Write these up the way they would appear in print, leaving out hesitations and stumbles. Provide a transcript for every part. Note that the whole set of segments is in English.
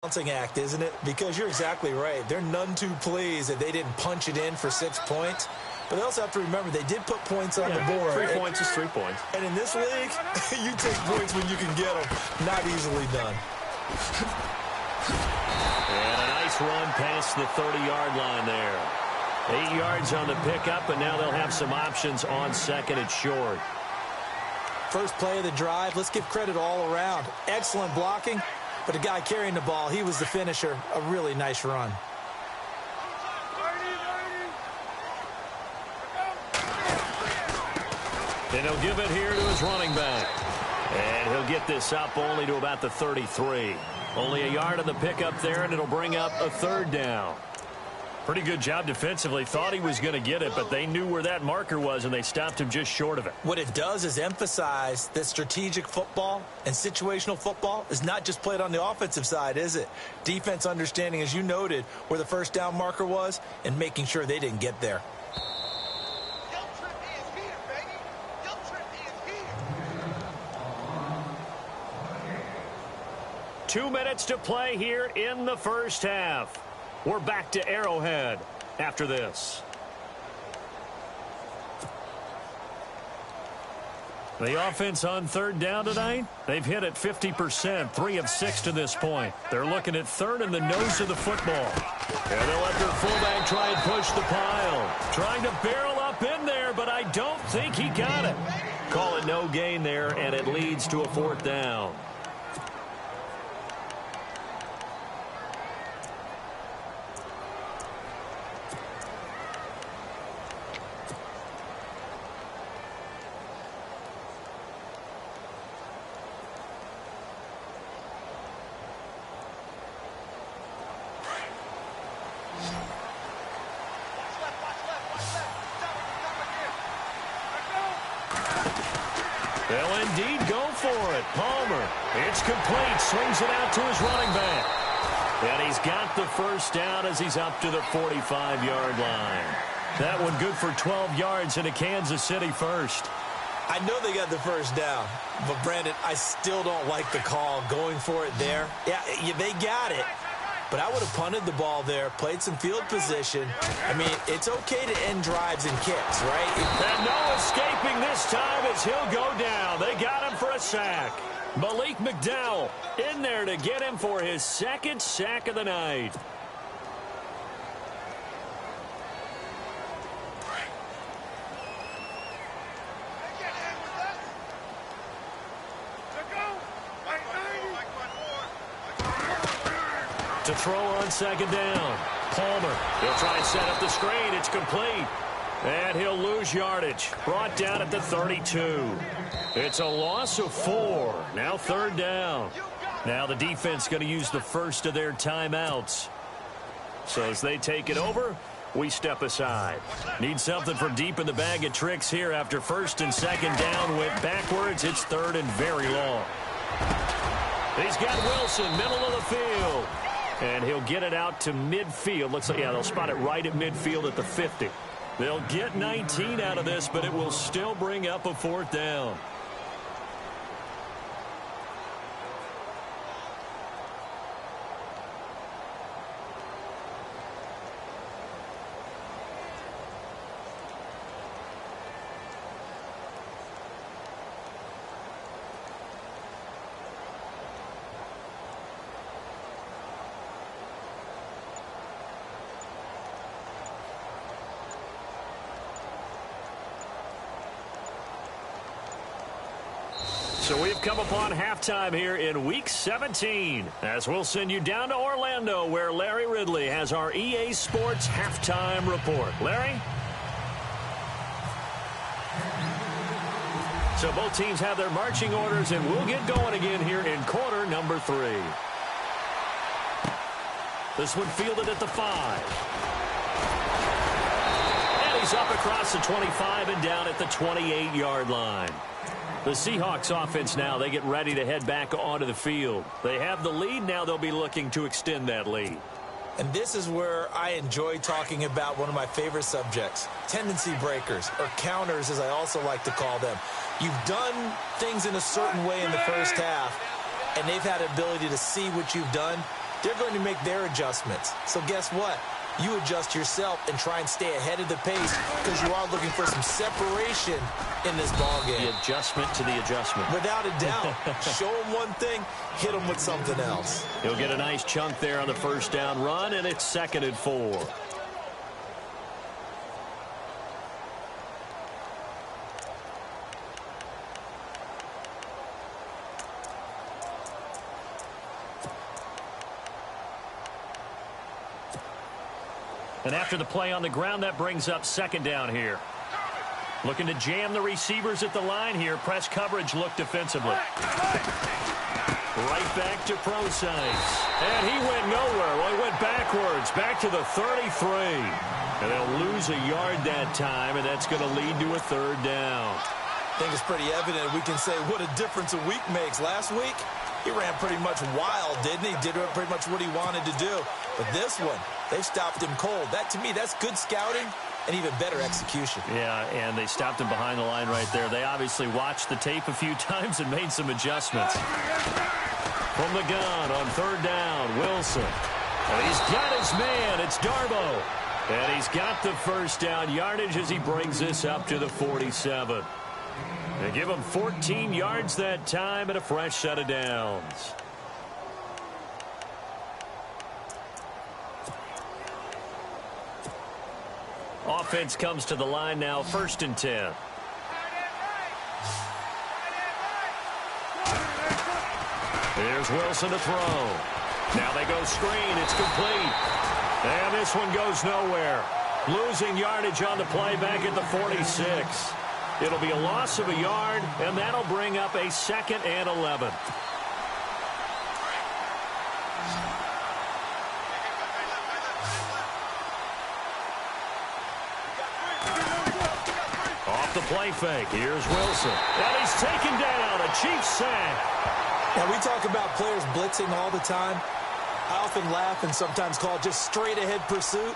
Balancing act, isn't it? Because you're exactly right. They're none too pleased that they didn't punch it in for 6 points. But they also have to remember they did put points on the board. 3 points is 3 points. And in this league, you take points when you can get them. Not easily done. And a nice run past the 30-yard line there. 8 yards on the pickup, and now they'll have some options on second and short. First play of the drive, let's give credit all around. Excellent blocking, but the guy carrying the ball, he was the finisher. A really nice run. And he'll give it here to his running back. And he'll get this up only to about the 33. Only a yard on the pickup there, and it'll bring up a third down. Pretty good job defensively. Thought he was going to get it, but they knew where that marker was, and they stopped him just short of it. What it does is emphasize that strategic football and situational football is not just played on the offensive side, is it? Defense understanding, as you noted, where the first down marker was and making sure they didn't get there. 2 minutes to play here in the first half. We're back to Arrowhead after this. The offense on third down tonight, they've hit it 50%, 3 of 6 to this point. They're looking at third in the nose of the football. And they'll let their fullback try and push the pile. Trying to barrel up in there, but I don't think he got it. Call it no gain there, and it leads to a fourth down. They'll indeed go for it. Palmer, it's complete, swings it out to his running back. And he's got the first down as he's up to the 45-yard line. That one good for 12 yards into Kansas City first. I know they got the first down, but Brandon, I still don't like the call going for it there. Yeah, they got it. But I would have punted the ball there, played some field position. I mean, it's okay to end drives and kicks, right? And no escaping this time as he'll go down. They got him for a sack. Malik McDowell in there to get him for his second sack of the night. To throw on second down. Palmer, he'll try and set up the screen. It's complete. And he'll lose yardage. Brought down at the 32. It's a loss of 4. Now third down. Now the defense going to use the first of their timeouts. So as they take it over, we step aside. Need something from deep in the bag of tricks here after first and second down went backwards. It's third and very long. He's got Wilson, middle of the field. And he'll get it out to midfield. Looks like, yeah, they'll spot it right at midfield at the 50. They'll get 19 out of this, but it will still bring up a fourth down. So we've come upon halftime here in Week 17, as we'll send you down to Orlando, where Larry Ridley has our EA Sports Halftime Report. Larry? So both teams have their marching orders, and we'll get going again here in quarter number 3. This one fielded at the 5. And he's up across the 25 and down at the 28-yard line. The Seahawks offense now, they get ready to head back onto the field. They have the lead. Now they'll be looking to extend that lead. And this is where I enjoy talking about one of my favorite subjects, tendency breakers, or counters as I also like to call them. You've done things in a certain way in the first half, and they've had the ability to see what you've done they're going to make their adjustments. So guess what? You adjust yourself and try and stay ahead of the pace because you are looking for some separation in this ballgame. The adjustment to the adjustment. Without a doubt. Show them one thing, hit them with something else. He'll get a nice chunk there on the first down run, and it's 2nd and 4. And after the play on the ground, that brings up 2nd down here. Looking to jam the receivers at the line here. Press coverage look defensively. Right back to Procise. And he went nowhere. Well, he went backwards. Back to the 33. And they'll lose a yard that time, and that's going to lead to a 3rd down. I think it's pretty evident. We can say what a difference a week makes. Last week, he ran pretty much wild, didn't he? Did pretty much what he wanted to do. But this one, they stopped him cold. That, to me, that's good scouting and even better execution. Yeah, and they stopped him behind the line right there. They obviously watched the tape a few times and made some adjustments. From the gun on 3rd down, Wilson. And he's got his man. It's Darbo. And he's got the first down yardage as he brings this up to the 47. They give him 14 yards that time and a fresh set of downs. Offense comes to the line now, 1st and 10. Here's Wilson to throw. Now they go screen. It's complete. And this one goes nowhere. Losing yardage on the play back at the 46. It'll be a loss of a yard, and that'll bring up a 2nd and 11. Off the play fake. Here's Wilson. And he's taken down. A Chiefs sack. Now, we talk about players blitzing all the time. I often laugh and sometimes call it just straight-ahead pursuit.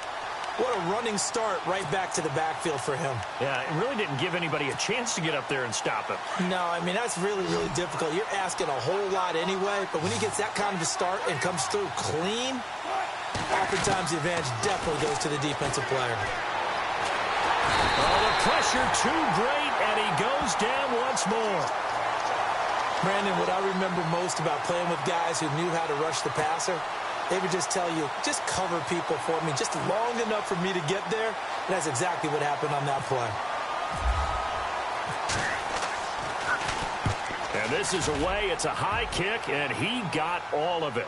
What a running start right back to the backfield for him. Yeah, it really didn't give anybody a chance to get up there and stop him. No, I mean, that's really, really difficult. You're asking a whole lot anyway, but when he gets that kind of a start and comes through clean, oftentimes the advantage definitely goes to the defensive player. Oh, the pressure too great, and he goes down once more. Brandon, what I remember most about playing with guys who knew how to rush the passer, they would just tell you, just cover people for me, just long enough for me to get there. And that's exactly what happened on that play. And this is away. It's a high kick, and he got all of it.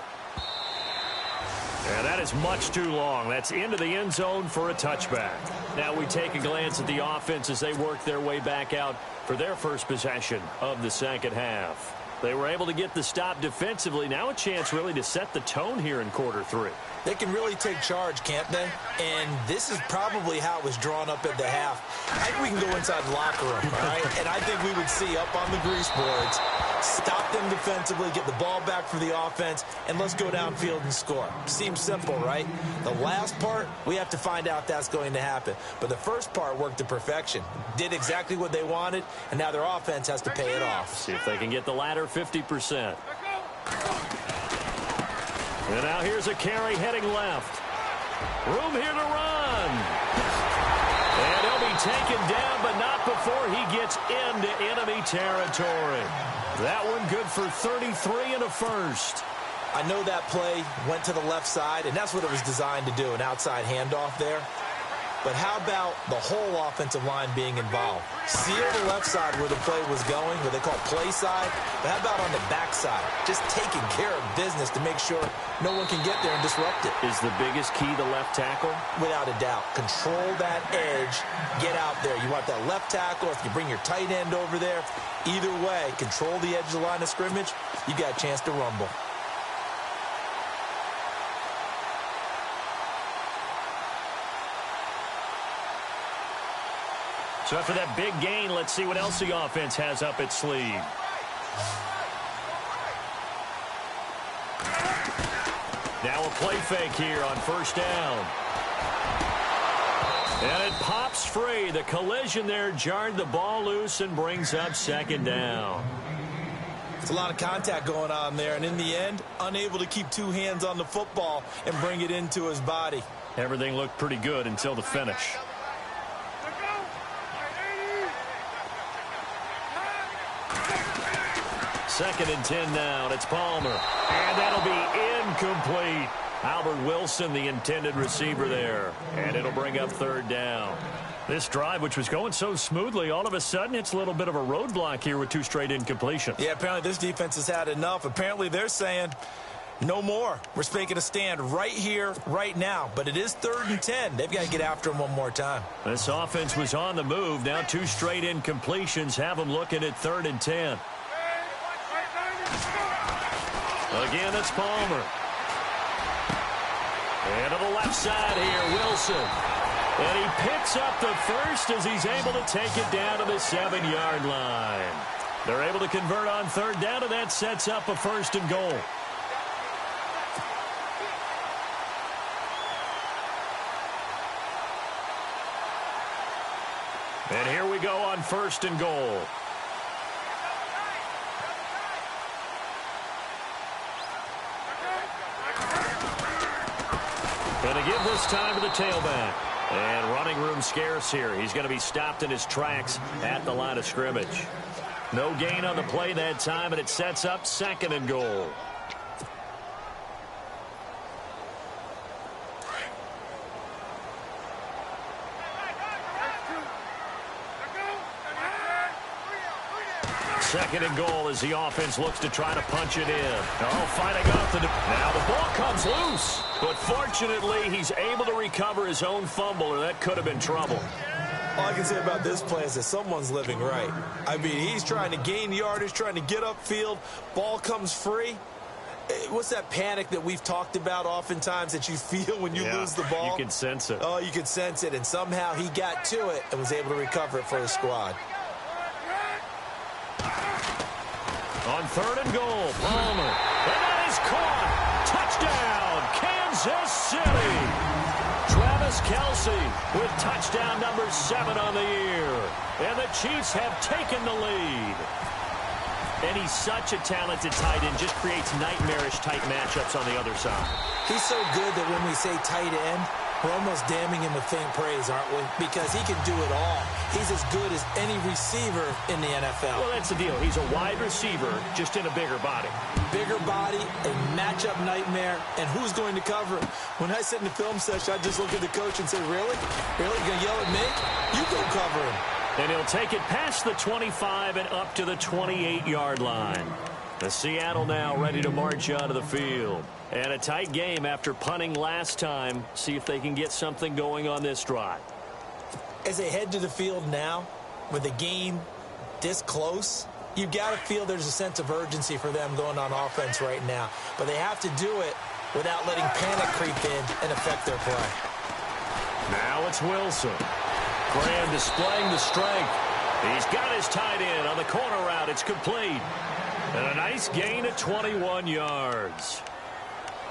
And that is much too long. That's into the end zone for a touchback. Now we take a glance at the offense as they work their way back out for their first possession of the 2nd half. They were able to get the stop defensively. Now a chance really to set the tone here in quarter 3. They can really take charge, can't they? And this is probably how it was drawn up at the half. I think we can go inside the locker room, all right? And I think we would see up on the grease boards, stop them defensively, get the ball back for the offense, and let's go downfield and score. Seems simple, right? The last part, we have to find out that's going to happen. But the first part worked to perfection. Did exactly what they wanted, and now their offense has to pay it off. See if they can get the latter 50%. And now here's a carry heading left. Room here to run. And he'll be taken down, but not before he gets into enemy territory. That one good for 33 and a first. I know that play went to the left side, and that's what it was designed to do, an outside handoff there. But how about the whole offensive line being involved? Seal the left side where the play was going, what they call play side. But how about on the back side? Just taking care of business to make sure no one can get there and disrupt it. Is the biggest key the left tackle? Without a doubt. Control that edge. Get out there. You want that left tackle. If you bring your tight end over there, either way, control the edge of the line of scrimmage, you got a chance to rumble. So after that big gain, let's see what else the offense has up its sleeve. Now a play fake here on first down. And it pops free. The collision there jarred the ball loose and brings up 2nd down. It's a lot of contact going on there, and in the end, unable to keep two hands on the football and bring it into his body. Everything looked pretty good until the finish. Second and 10 now, and it's Palmer. And that'll be incomplete. Albert Wilson, the intended receiver there. And it'll bring up third down. This drive, which was going so smoothly, all of a sudden it's a little bit of a roadblock here with two straight incompletions. Yeah, apparently this defense has had enough. Apparently they're saying no more. We're making a stand right here, right now. But it is 3rd and 10. They've got to get after him one more time. This offense was on the move. Now two straight incompletions have them looking at 3rd and 10. Again, it's Palmer. And to the left side here, Wilson. And he picks up the first as he's able to take it down to the 7-yard line. They're able to convert on third down, and that sets up a 1st and goal. And here we go on 1st and goal. Going to give this time to the tailback. And running room scarce here. He's going to be stopped in his tracks at the line of scrimmage. No gain on the play that time, and it sets up 2nd and goal. Second and goal as the offense looks to try to punch it in. Oh, fighting off the... Now the ball comes loose. But fortunately, he's able to recover his own fumble, or that could have been trouble. All I can say about this play is that someone's living right. I mean, he's trying to gain yardage, trying to get upfield. Ball comes free. What's that panic that we've talked about oftentimes that you feel when you lose the ball? You can sense it. Oh, you can sense it. And somehow he got to it and was able to recover it for his squad. On 3rd and goal, Palmer. And that is caught. Touchdown, Kansas City. Travis Kelce with touchdown number 7 on the year. And the Chiefs have taken the lead. And he's such a talented tight end, just creates nightmarish-type matchups on the other side. He's so good that when we say tight end, we're almost damning him with faint praise, aren't we? Because he can do it all. He's as good as any receiver in the NFL. Well, that's the deal. He's a wide receiver, just in a bigger body. Bigger body, a matchup nightmare, and who's going to cover it? When I sit in the film session, I just look at the coach and say, really? Really? You going to yell at me? You go cover him. And he'll take it past the 25 and up to the 28-yard line. The Seattle now ready to march out of the field. And a tight game after punting last time. See if they can get something going on this drive. As they head to the field now, with the game this close, you've got to feel there's a sense of urgency for them going on offense right now. But they have to do it without letting panic creep in and affect their play. Now it's Wilson. Graham displaying the strength. He's got his tight end on the corner route. It's complete. And a nice gain of 21 yards.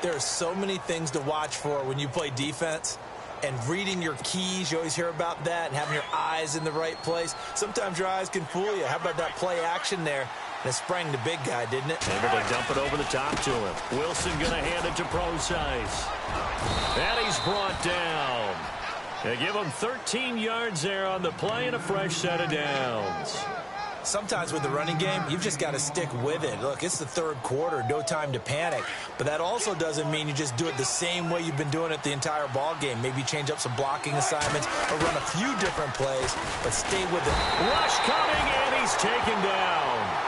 There are so many things to watch for when you play defense. And reading your keys, you always hear about that, and having your eyes in the right place. Sometimes your eyes can fool you. How about that play action there? And it sprang the big guy, didn't it? Able to dump it over the top to him. Wilson going to hand it to Procise. And he's brought down. They give him 13 yards there on the play and a fresh set of downs. Sometimes with the running game, you've just got to stick with it. Look, it's the 3rd quarter, no time to panic. But that also doesn't mean you just do it the same way you've been doing it the entire ball game. Maybe change up some blocking assignments or run a few different plays, but stay with it. Rush coming, and he's taken down.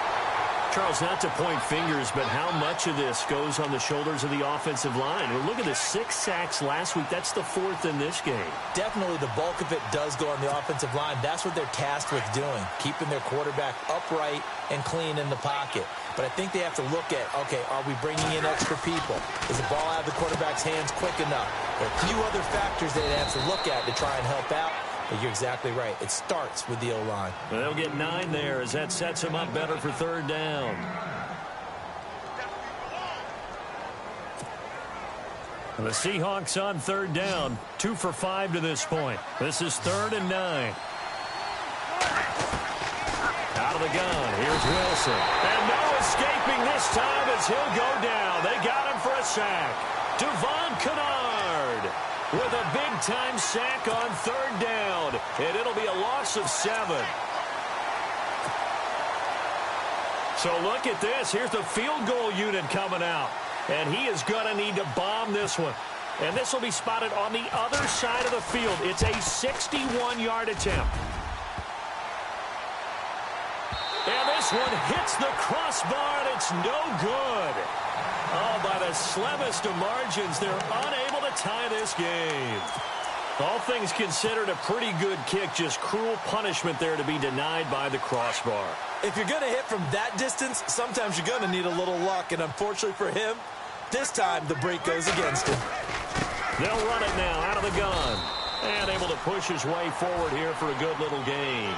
Charles, not to point fingers, but how much of this goes on the shoulders of the offensive line? Well, look at the 6 sacks last week. That's the 4th in this game. Definitely the bulk of it does go on the offensive line. That's what they're tasked with doing, keeping their quarterback upright and clean in the pocket. But I think they have to look at, okay, are we bringing in extra people? Is the ball out of the quarterback's hands quick enough? There are a few other factors they have to look at to try and help out. But you're exactly right. It starts with the O-line. Well, they'll get 9 there as that sets them up better for 3rd down. And the Seahawks on 3rd down. 2 for 5 to this point. This is 3rd and 9. Out of the gun. Here's Wilson. And Noah's escaping this time as he'll go down. They got him for a sack. Devon Kennard with a big-time sack on third down. And it'll be a loss of 7. So look at this. Here's the field goal unit coming out. And he is going to need to bomb this one. And this will be spotted on the other side of the field. It's a 61-yard attempt. And this one hits the crossbar, and it's no good. Oh, by the slimmest of margins, they're unable to tie this game. All things considered, a pretty good kick. Just cruel punishment there to be denied by the crossbar. If you're going to hit from that distance, sometimes you're going to need a little luck. And unfortunately for him, this time the break goes against him. They'll run it now out of the gun. And able to push his way forward here for a good little gain.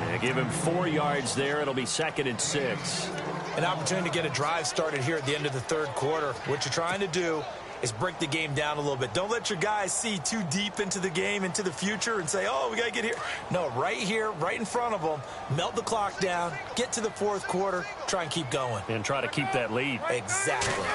And give him 4 yards there. It'll be 2nd and 6. An opportunity to get a drive started here at the end of the third quarter. What you're trying to do is break the game down a little bit. Don't let your guys see too deep into the game, into the future, and say, oh, we got to get here. No, right here, right in front of them, melt the clock down, get to the fourth quarter, try and keep going. And try to keep that lead. Exactly.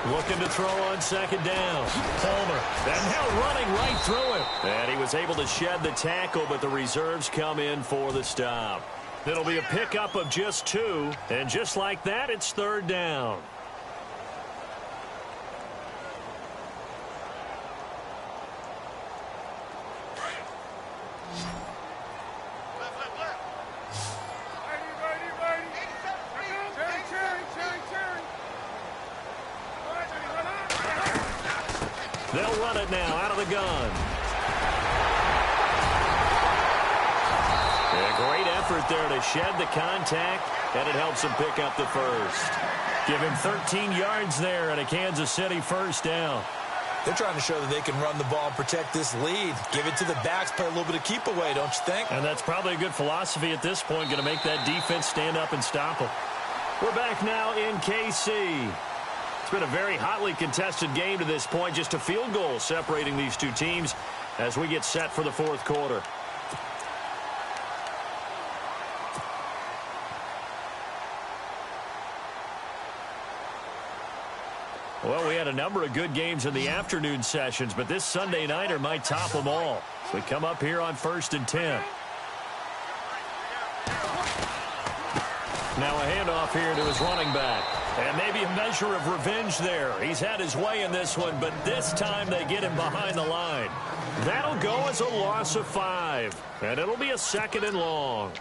Looking to throw on 2nd down. Palmer. And now running right through him. And he was able to shed the tackle, but the reserves come in for the stop. It'll be a pickup of just 2. And just like that, it's 3rd down. They'll run it now out of the gun. A great effort there to shed the contact, and it helps him pick up the first. Give him 13 yards there and a Kansas City 1st down. They're trying to show that they can run the ball and protect this lead. Give it to the backs, play a little bit of keep away, don't you think? And that's probably a good philosophy at this point, going to make that defense stand up and stop them. We're back now in KC. It's been a very hotly contested game to this point. Just a field goal separating these two teams as we get set for the fourth quarter. Well, we had a number of good games in the afternoon sessions, but this Sunday nighter might top them all. We come up here on 1st and 10. Now a handoff here to his running back. And maybe a measure of revenge there. He's had his way in this one, but this time they get him behind the line. That'll go as a loss of 5. And it'll be a 2nd and long.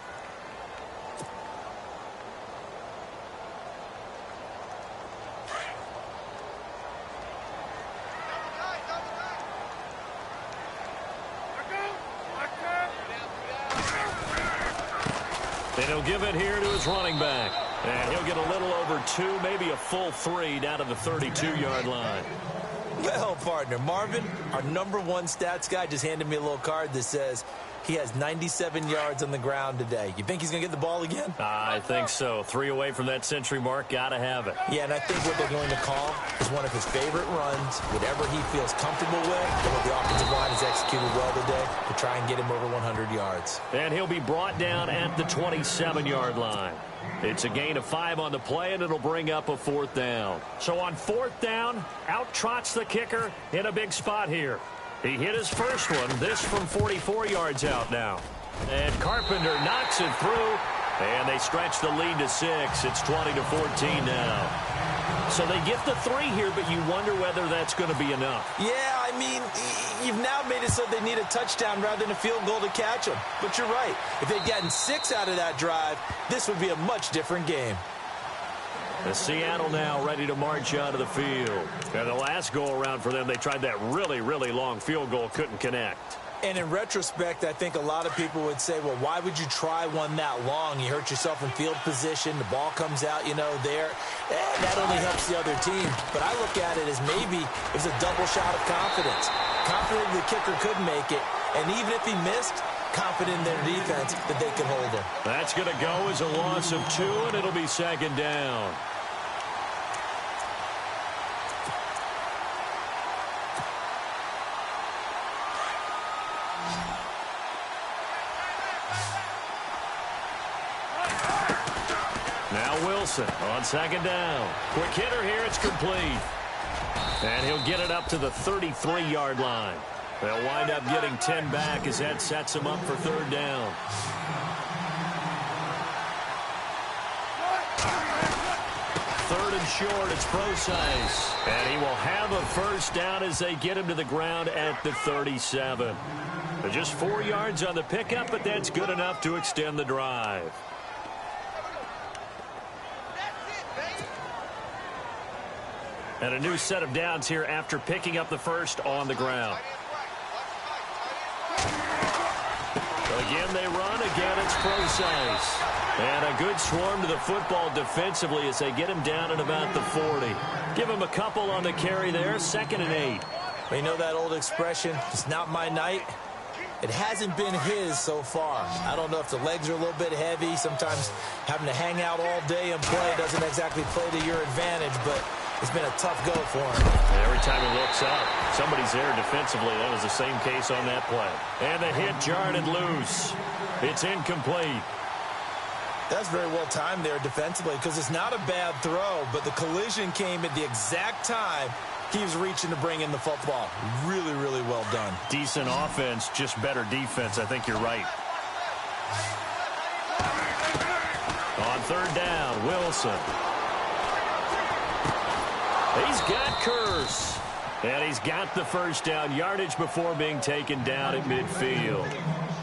And he'll give it here to his running back. And he'll get a little over 2, maybe a full 3 down to the 32-yard line. Well, partner, Marvin, our #1 stats guy, just handed me a little card that says he has 97 yards on the ground today. You think he's going to get the ball again? I think so. 3 away from that century mark. Got to have it. Yeah, and I think what they're going to call is one of his favorite runs, whatever he feels comfortable with, and what the offensive line has executed well today to try and get him over 100 yards. And he'll be brought down at the 27-yard line. It's a gain of 5 on the play, and it'll bring up a 4th down. So on 4th down, out trots the kicker in a big spot here. He hit his first one, this from 44 yards out now. And Carpenter knocks it through, and they stretch the lead to 6. It's 20-14 now. So they get the 3 here, but you wonder whether that's going to be enough. Yeah, I mean, you've now made it so they need a touchdown rather than a field goal to catch them. But you're right. If they'd gotten 6 out of that drive, this would be a much different game. The Seattle now ready to march out of the field. And the last go-around for them, they tried that really, really long field goal, couldn't connect. And in retrospect, I think a lot of people would say, well, why would you try one that long? You hurt yourself in field position. The ball comes out, there. That only helps the other team. But I look at it as maybe it was a double shot of confidence. Confident the kicker could make it. And even if he missed, confident in their defense that they could hold him. That's going to go as a loss of 2, and it'll be 2nd down. Now Wilson on second down. Quick hitter here. It's complete. And he'll get it up to the 33-yard line. They'll wind up getting 10 back as that sets him up for third down. Third and short, it's Procise. And he will have a first down as they get him to the ground at the 37. They're just 4 yards on the pickup, but that's good enough to extend the drive. And a new set of downs here after picking up the first on the ground. Again, they run. Again, it's Procise. And a good swarm to the football defensively as they get him down at about the 40. Give him a couple on the carry there. 2nd and 8. Well, you know that old expression, it's not my night? It hasn't been his so far. I don't know if the legs are a little bit heavy. Sometimes having to hang out all day and play doesn't exactly play to your advantage, but it's been a tough go for him. And every time he looks up, somebody's there defensively. That was the same case on that play. And the hit jarred and loose. It's incomplete. That's very well timed there defensively because it's not a bad throw, but the collision came at the exact time he was reaching to bring in the football. Really, really well done. Decent offense, just better defense. I think you're right. On third down, Wilson. He's got Curse. And he's got the first down yardage before being taken down at midfield.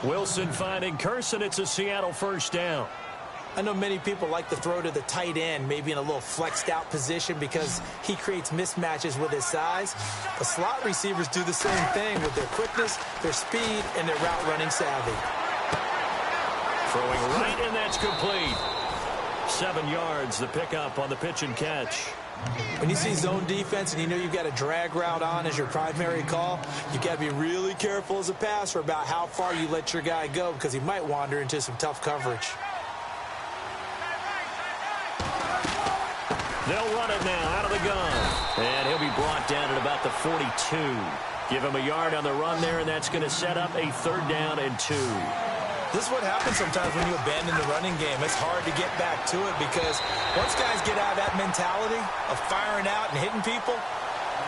Wilson finding Curse, and it's a Seattle first down. I know many people like to throw to the tight end, maybe in a little flexed out position because he creates mismatches with his size. The slot receivers do the same thing with their quickness, their speed, and their route running savvy. Throwing right, and that's complete. 7 yards, the pickup on the pitch and catch. When you see zone defense and you know you've got a drag route on as your primary call, you've got to be really careful as a passer about how far you let your guy go because he might wander into some tough coverage. They'll run it now out of the gun. And he'll be brought down at about the 42. Give him a yard on the run there, and that's going to set up a 3rd down and 2. This is what happens sometimes when you abandon the running game. It's hard to get back to it because once guys get out of that mentality of firing out and hitting people,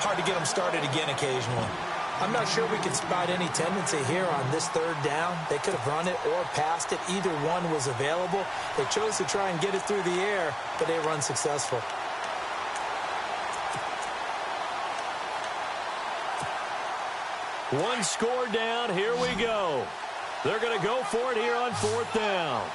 hard to get them started again occasionally. I'm not sure we can spot any tendency here on this 3rd down. They could have run it or passed it. Either one was available. They chose to try and get it through the air, but they were unsuccessful. One score down. Here we go. They're going to go for it here on 4th down.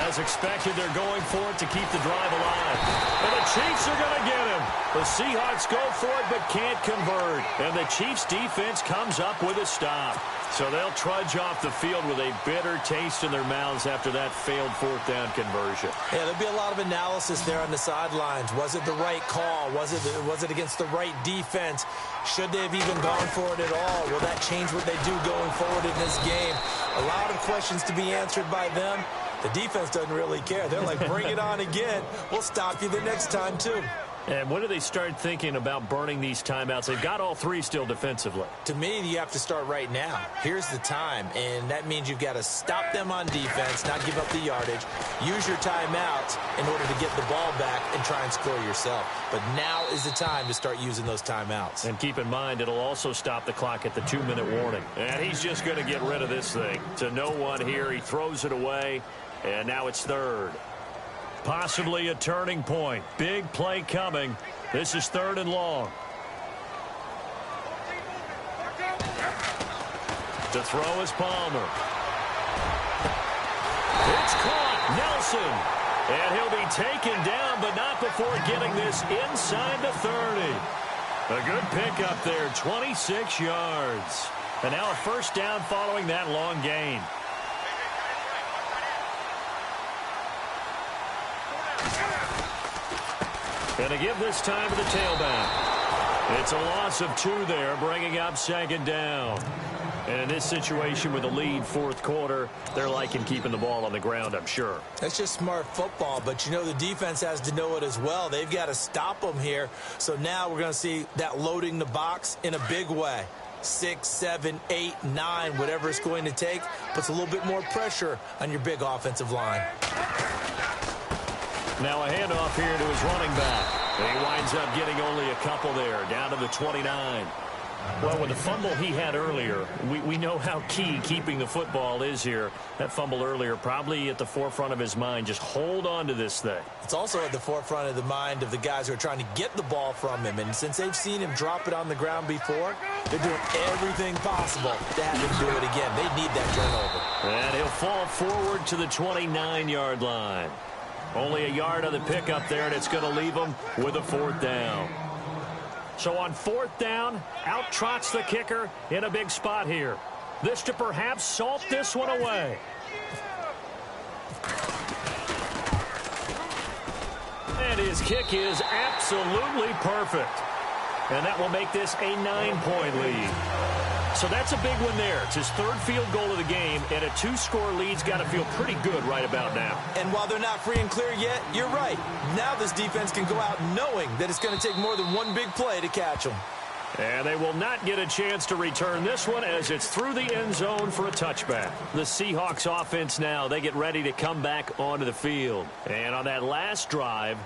As expected, they're going for it to keep the drive alive. And the Chiefs are going to get him. The Seahawks go for it but can't convert. And the Chiefs defense comes up with a stop. So they'll trudge off the field with a bitter taste in their mouths after that failed 4th down conversion. Yeah, there'll be a lot of analysis there on the sidelines. Was it the right call? Was it against the right defense? Should they have even gone for it at all? Will that change what they do going forward in this game? A lot of questions to be answered by them. The defense doesn't really care. They're like, bring it on again. We'll stop you the next time, too. And when do they start thinking about burning these timeouts? They've got all 3 still defensively. To me, you have to start right now. Here's the time, and that means you've got to stop them on defense, not give up the yardage, use your timeouts in order to get the ball back and try and score yourself. But now is the time to start using those timeouts. And keep in mind, it'll also stop the clock at the 2-minute warning. And he's just going to get rid of this thing. To no one here, he throws it away, and now it's 3rd. Possibly a turning point. Big play coming. This is 3rd and long. To throw is Palmer. It's caught. Nelson. And he'll be taken down, but not before getting this inside the 30. A good pickup there, 26 yards. And now a first down following that long gain. And to give this time to the tailback. It's a loss of 2 there, bringing up 2nd down. And in this situation with a lead 4th quarter, they're liking keeping the ball on the ground, I'm sure. That's just smart football, but you know the defense has to know it as well. They've got to stop them here. So now we're going to see that loading the box in a big way. 6, 7, 8, 9, whatever it's going to take, puts a little bit more pressure on your big offensive line. Now a handoff here to his running back. He winds up getting only a couple there, down to the 29. Well, with the fumble he had earlier, we know how key keeping the football is here. That fumble earlier probably at the forefront of his mind. Just hold on to this thing. It's also at the forefront of the mind of the guys who are trying to get the ball from him. And since they've seen him drop it on the ground before, they're doing everything possible to have him do it again. They need that turnover. And he'll fall forward to the 29-yard line. Only a yard on the pickup there, and it's going to leave him with a 4th down. So on 4th down, out trots the kicker in a big spot here. This to perhaps salt this one away. And his kick is absolutely perfect. And that will make this a 9-point lead. So that's a big one there. It's his 3rd field goal of the game, and a 2-score lead's got to feel pretty good right about now. And while they're not free and clear yet, you're right. Now this defense can go out knowing that it's going to take more than one big play to catch them. And they will not get a chance to return this one as it's through the end zone for a touchback. The Seahawks offense now, they get ready to come back onto the field. And on that last drive,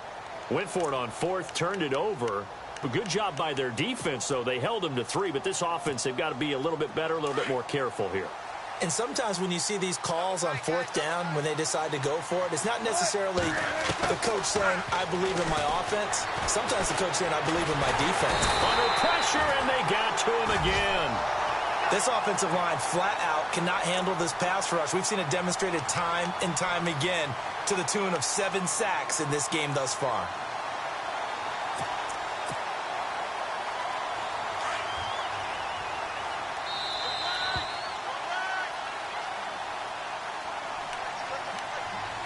went for it on 4th, turned it over. A good job by their defense, though. They held them to 3, but this offense, they've got to be a little bit better, a little bit more careful here. And sometimes when you see these calls on 4th down, when they decide to go for it, it's not necessarily the coach saying, I believe in my offense. Sometimes the coach saying, I believe in my defense. Under pressure, and they got to him again. This offensive line, flat out, cannot handle this pass rush. We've seen it demonstrated time and time again to the tune of 7 sacks in this game thus far.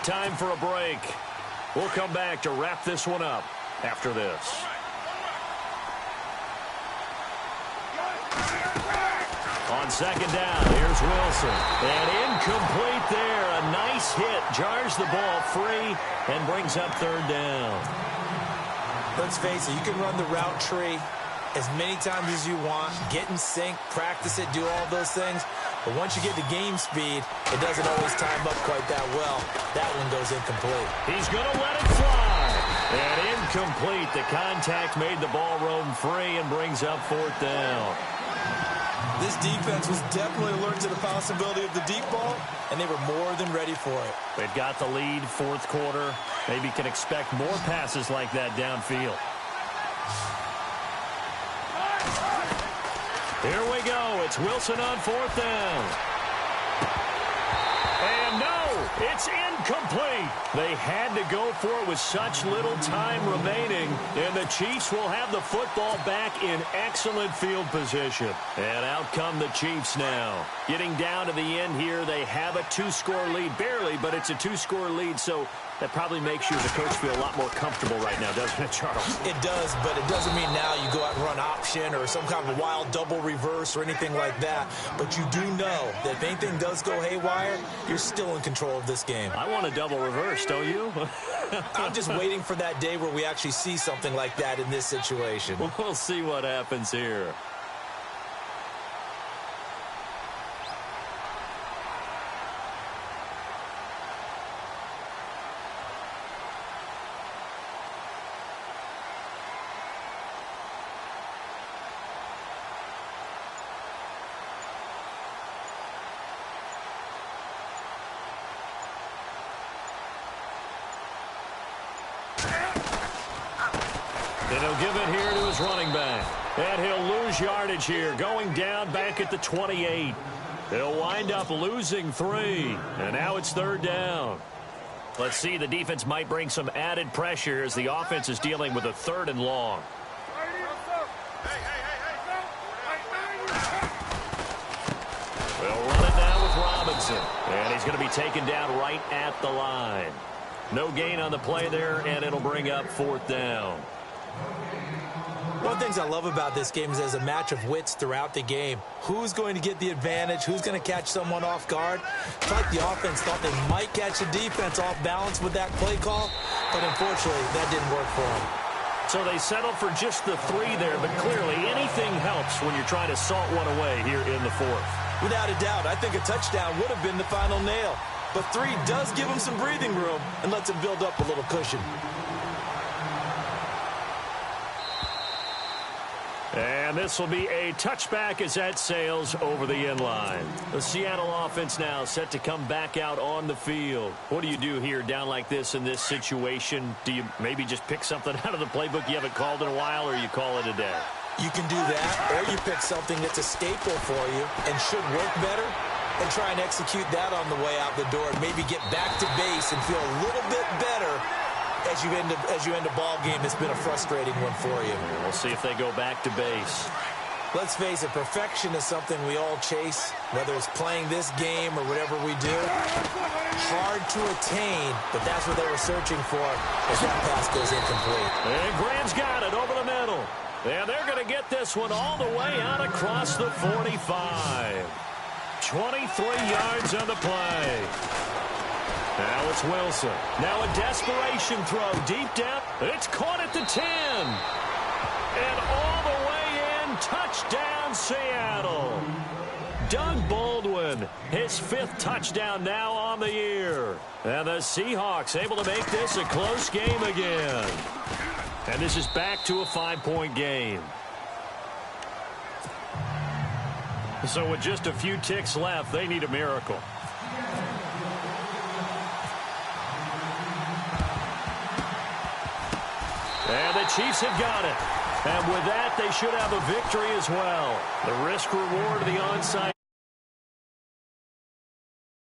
Time for a break. We'll come back to wrap this one up after this. On 2nd down, here's Wilson. And incomplete there. A nice hit. Jars the ball free and brings up 3rd down. Let's face it, you can run the route tree as many times as you want, get in sync, practice it, do all those things. But once you get to game speed, it doesn't always time up quite that well. That one goes incomplete. He's going to let it fly. And incomplete. The contact made the ball roam free and brings up 4th down. This defense was definitely alert to the possibility of the deep ball, and they were more than ready for it. They've got the lead, 4th quarter. Maybe can expect more passes like that downfield. Here we go. It's Wilson on 4th down. And no, it's incomplete. They had to go for it with such little time remaining. And the Chiefs will have the football back in excellent field position. And out come the Chiefs now. Getting down to the end here, they have a 2-score lead. Barely, but it's a 2-score lead, so that probably makes you as a coach feel a lot more comfortable right now, doesn't it, Charles? It does, but it doesn't mean now you go out and run option or some kind of wild double reverse or anything like that. But you do know that if anything does go haywire, you're still in control of this game. I want a double reverse, don't you? I'm just waiting for that day where we actually see something like that in this situation. We'll see what happens here. And he'll give it here to his running back. And he'll lose yardage here, going down back at the 28. He'll wind up losing 3. And now it's 3rd down. Let's see, the defense might bring some added pressure as the offense is dealing with a 3rd and long. They'll run it now with Robinson. And he's going to be taken down right at the line. No gain on the play there, and it'll bring up 4th down. One of the things I love about this game is there's a match of wits throughout the game. Who's going to get the advantage? Who's going to catch someone off guard? It's like the offense thought they might catch the defense off balance with that play call, but unfortunately, that didn't work for them. So they settled for just the 3 there, but clearly anything helps when you're trying to salt one away here in the 4th. Without a doubt, I think a touchdown would have been the final nail. But 3 does give him some breathing room and lets him build up a little cushion. And this will be a touchback as that sails over the end line. The Seattle offense now set to come back out on the field. What do you do here down like this in this situation? Do you maybe just pick something out of the playbook you haven't called in a while, or you call it a day? You can do that, or you pick something that's a staple for you and should work better and try and execute that on the way out the door and maybe get back to base and feel a little bit better as you end a ball game that's been a frustrating one for you. We'll see if they go back to base. Let's face it, perfection is something we all chase, whether it's playing this game or whatever we do. Hard to attain, but that's what they were searching for as that pass goes incomplete. And Graham's got it over the middle. And they're going to get this one all the way out across the 45. 23 yards on the play. Now it's Wilson. Now a desperation throw deep down. It's caught at the 10. And all the way in, touchdown Seattle. Doug Baldwin, his 5th touchdown now on the year. And the Seahawks able to make this a close game again. And this is back to a 5-point game. So with just a few ticks left, they need a miracle. And the Chiefs have got it. And with that, they should have a victory as well. The risk reward of the onside